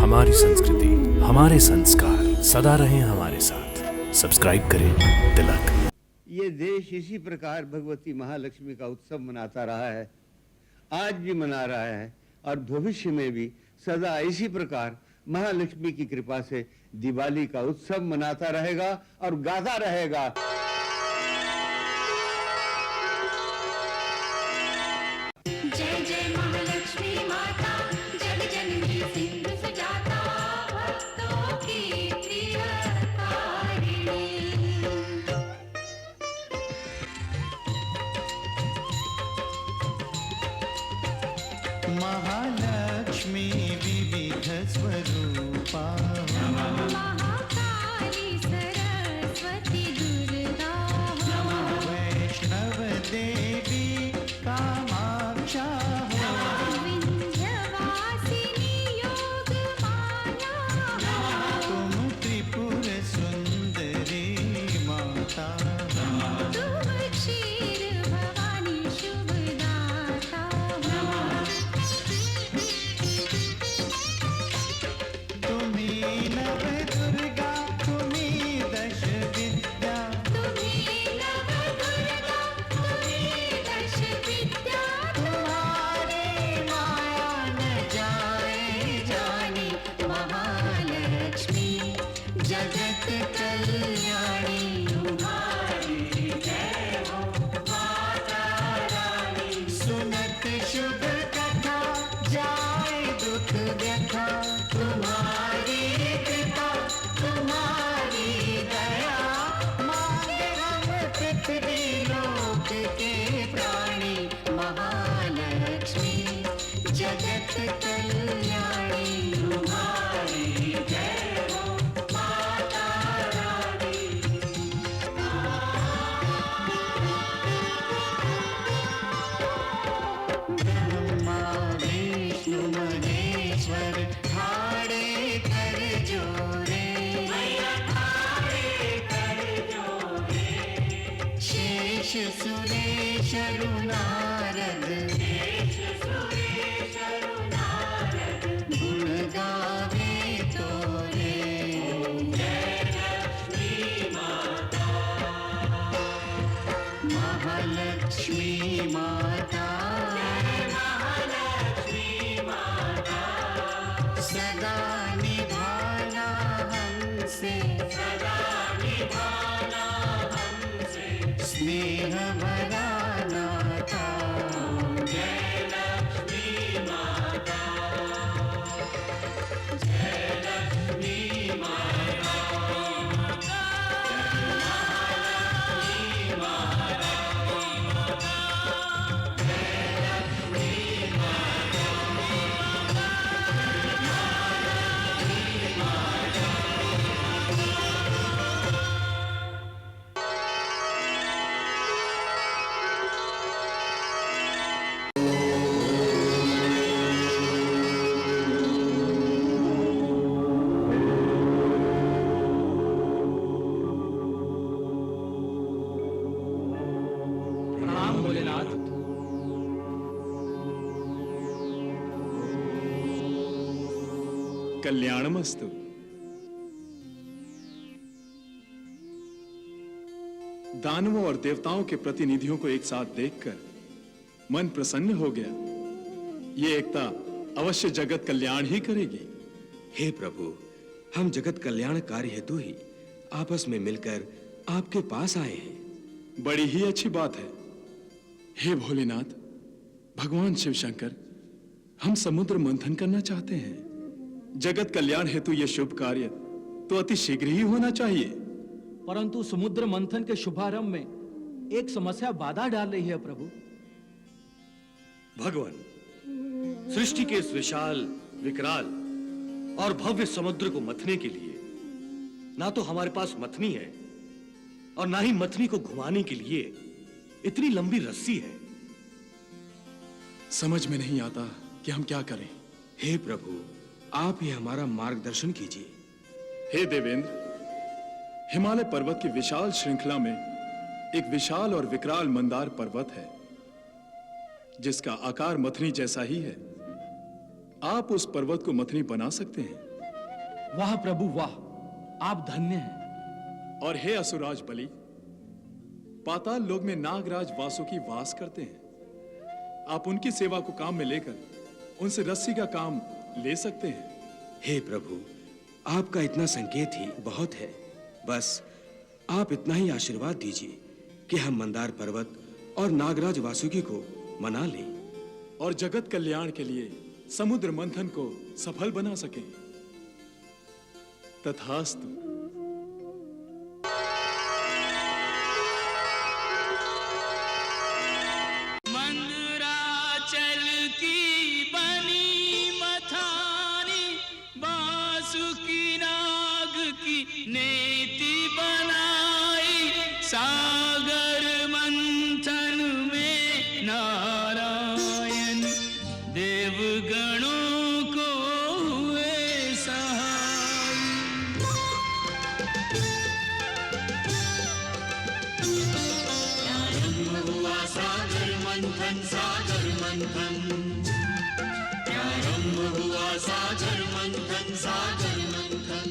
हमारी संस्कृति, हमारे संस्कार सदा रहें हमारे साथ। सब्सक्राइब करें तिलक। ये देश इसी प्रकार भगवती महालक्ष्मी का उत्सव मनाता रहा है, आज भी मना रहा है और भविष्य में भी सदा इसी प्रकार महालक्ष्मी की कृपा से दिवाली का उत्सव मनाता रहेगा और गाता रहेगा। जय जय महालक्ष्मी माता, जग जननी सिंधु सुजाता, भक्तों की प्रिय तारिणी। महालक्ष्मी विविध स्वरूपा, महाकाली सरस्वती दुर्गा, वैष्णव देवी कामाक्षा, विंध्यवासिनी योग माला, तुम त्रिपुर सुंदरी माता, तुम क्षीर भवानी शुभदाता, तुम्ही नव दुर्गा, तुम्ही दश विद्या, तुम्ही नव दुर्गा, तुम्ही दश विद्या, तुम्हारी माया न जाए जानी महालक्ष्मी जगत कल्याणी। सुनत शुभ कथा, जाए दुख व्यथा, तुम्हारी कृपा, तुम्हारी दया, मांगे हम पृथ्वी लोक के प्राणी, महालक्ष्मी जगत कल्याणी। ब्रह्मा विष्णु महेश्वर ठाड़े कर जोरे, शेष सुरेश नारद, गुण गावे तोरे। महालक्ष्मी माता, सदा निभाना हमसे, स्नेह भरा नाता। प्रणाम भोलेनाथ। कल्याणमस्तु। दानवों और देवताओं के प्रतिनिधियों को एक साथ देखकर मन प्रसन्न हो गया। ये एकता अवश्य जगत कल्याण ही करेगी। हे प्रभु, हम जगत कल्याण कार्य हेतु ही आपस में मिलकर आपके पास आए हैं। बड़ी ही अच्छी बात है। हे भोलेनाथ, भगवान शिव शंकर, हम समुद्र मंथन करना चाहते हैं। जगत कल्याण हेतु यह शुभ कार्य तो अति शीघ्र ही होना चाहिए। परंतु समुद्र मंथन के शुभारंभ में एक समस्या बाधा डाल रही है प्रभु। भगवान, सृष्टि के इस विशाल, विकराल और भव्य समुद्र को मथने के लिए ना तो हमारे पास मथनी है और ना ही मथनी को घुमाने के लिए इतनी लंबी रस्सी है। समझ में नहीं आता कि हम क्या करें। हे प्रभु, आप ही हमारा मार्गदर्शन कीजिए। हे देवेंद्र, हिमालय पर्वत की विशाल श्रृंखला में एक विशाल और विकराल मंदार पर्वत है जिसका आकार मथनी जैसा ही है। आप उस पर्वत को मथनी बना सकते हैं। वाह प्रभु वाह, आप धन्य हैं। और हे असुराज बलि, पाताल लोक में नागराज वासुकी वास करते हैं। आप उनकी सेवा को काम में लेकर उनसे रस्सी का काम ले सकते हैं। हे प्रभु, आपका इतना संकेत ही बहुत है। बस आप इतना ही आशीर्वाद दीजिए कि हम मंदार पर्वत और नागराज वासुकी को मना लें और जगत कल्याण के लिए समुद्र मंथन को सफल बना सकें। तथास्तु। मंदराचल की बनी मथानी, बासुकी नाग की नेति बनाई, सागर मंथन में नारायण देवगणों को हुए सहाय। प्रारंभ हुआ सागर मंथन, सागर मंथन। प्रारंभ हुआ सागर मंथन, सागर मंथन।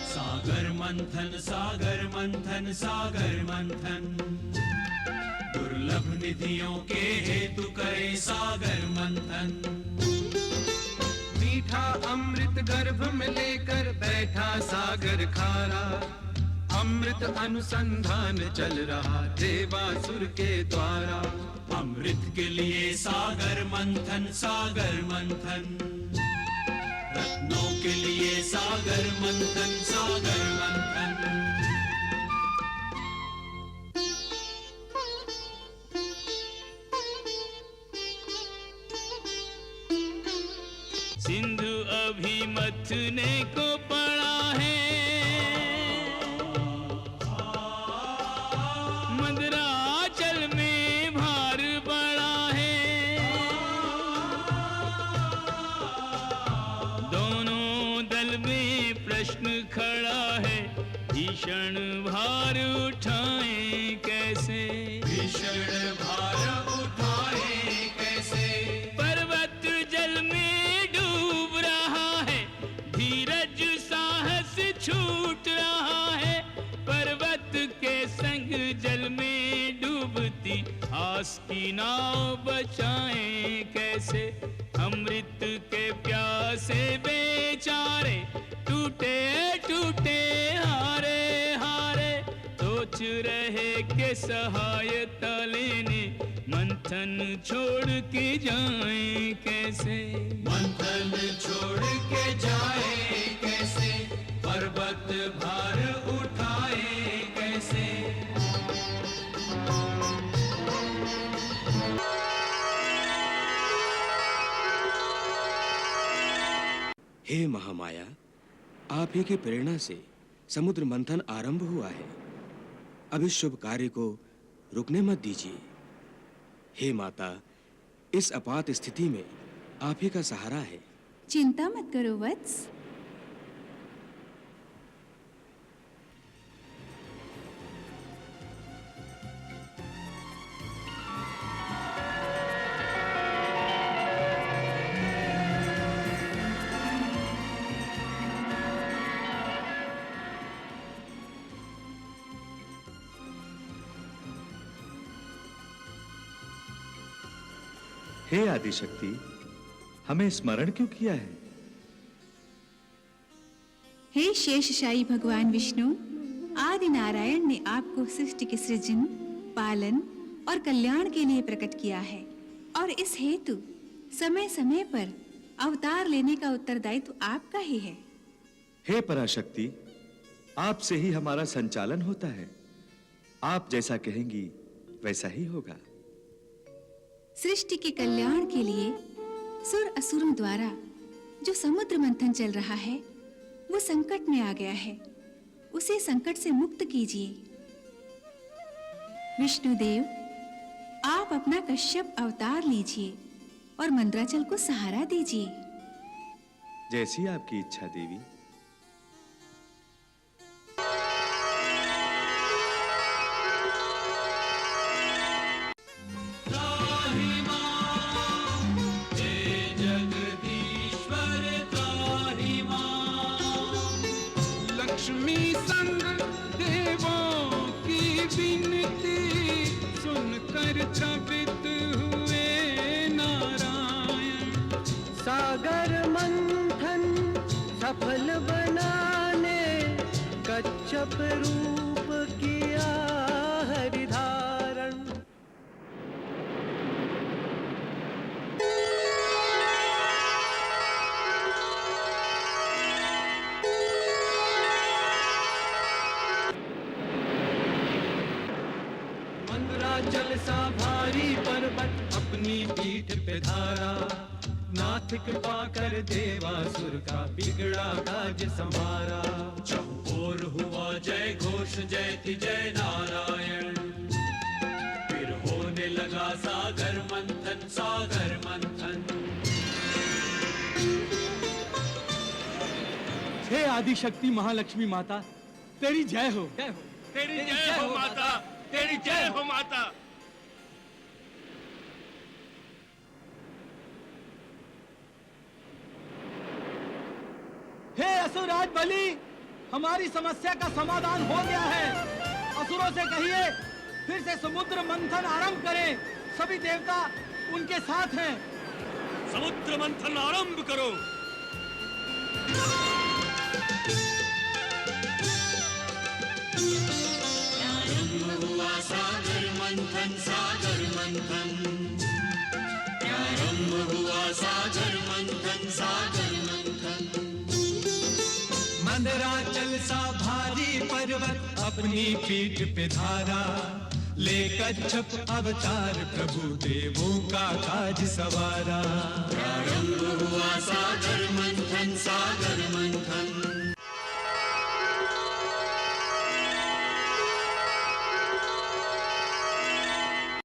सागर मंथन, सागर मंथन, सागर मंथन। दुर्लभ निधियों के हेतु करे सागर मंथन। मीठा अमृत गर्भ में लेकर बैठा सागर खारा, अमृत अनुसंधान चल रहा देवासुर के द्वारा। अमृत के लिए सागर मंथन, सागर मंथन। रत्नों के लिए सागर मंथन, सागर मंथन। सिंधु अभी मथने को पड़ा है, मंदराचल में भार बड़ा है। दोनों दल में प्रश्न खड़ा है, भीषण भार उठाएं कैसे, भीषण भार उठाएं कैसे। पर्वत जल में डूब रहा है, धीरज साहस छूट रहा है। पर्वत के संग जल में डूबती आस की नाव बचाएं कैसे। अमृत के प्यासे बेचारे टूटे टूटे हारे हारे, सोच रहे के सहायता लेने मंथन छोड़ के जाएं कैसे। मंथन छोड़ के जाएं कैसे, पर्वत भार उठाए कैसे। हे महामाया, आप ही की प्रेरणा से समुद्र मंथन आरंभ हुआ है। अब इस शुभ कार्य को रुकने मत दीजिए। हे माता, इस आपात स्थिति में आप ही का सहारा है। चिंता मत करो वत्स। हे आदिशक्ति, हमें स्मरण क्यों किया है? हे शेषशायी भगवान विष्णु, आदि नारायण ने आपको सृष्टि के सृजन, पालन और कल्याण के लिए प्रकट किया है और इस हेतु समय समय पर अवतार लेने का उत्तरदायित्व आपका ही है। हे पराशक्ति, आपसे ही हमारा संचालन होता है। आप जैसा कहेंगी वैसा ही होगा। सृष्टि के कल्याण के लिए सुर असुरों द्वारा जो समुद्र मंथन चल रहा है वो संकट में आ गया है, उसे संकट से मुक्त कीजिए। विष्णुदेव, आप अपना कश्यप अवतार लीजिए और मंदराचल को सहारा दीजिए। जैसी आपकी इच्छा देवी। जय कच्छप रूप किया हरिधारण। मंदराचल सा भारी पर्वत अपनी पीठ पे धारा, नाथ कृपा कर देवासुर का बिगड़ा काज संभारा। चहुओर हुआ जय घोष जयति जय नारायण, फिर होने लगा सागर मंथन सागर मंथन। हे आदिशक्ति महालक्ष्मी माता, तेरी जय हो। तेरी जय हो माता, तेरी जय हो माता। हे असुरराज बलि, हमारी समस्या का समाधान हो गया है। असुरों से कहिए फिर से समुद्र मंथन आरंभ करें। सभी देवता उनके साथ हैं। समुद्र मंथन आरंभ करो। आरंभ हुआ सागर मंथन सागर मंथन, आरंभ हुआ सागर मंथन सागर मंथन। मंदराचल सा भारी पर्वत अपनी पीठ पे धारा, ले कच्छप अवतार प्रभु देवों का काज सवारा। आरंभ हुआ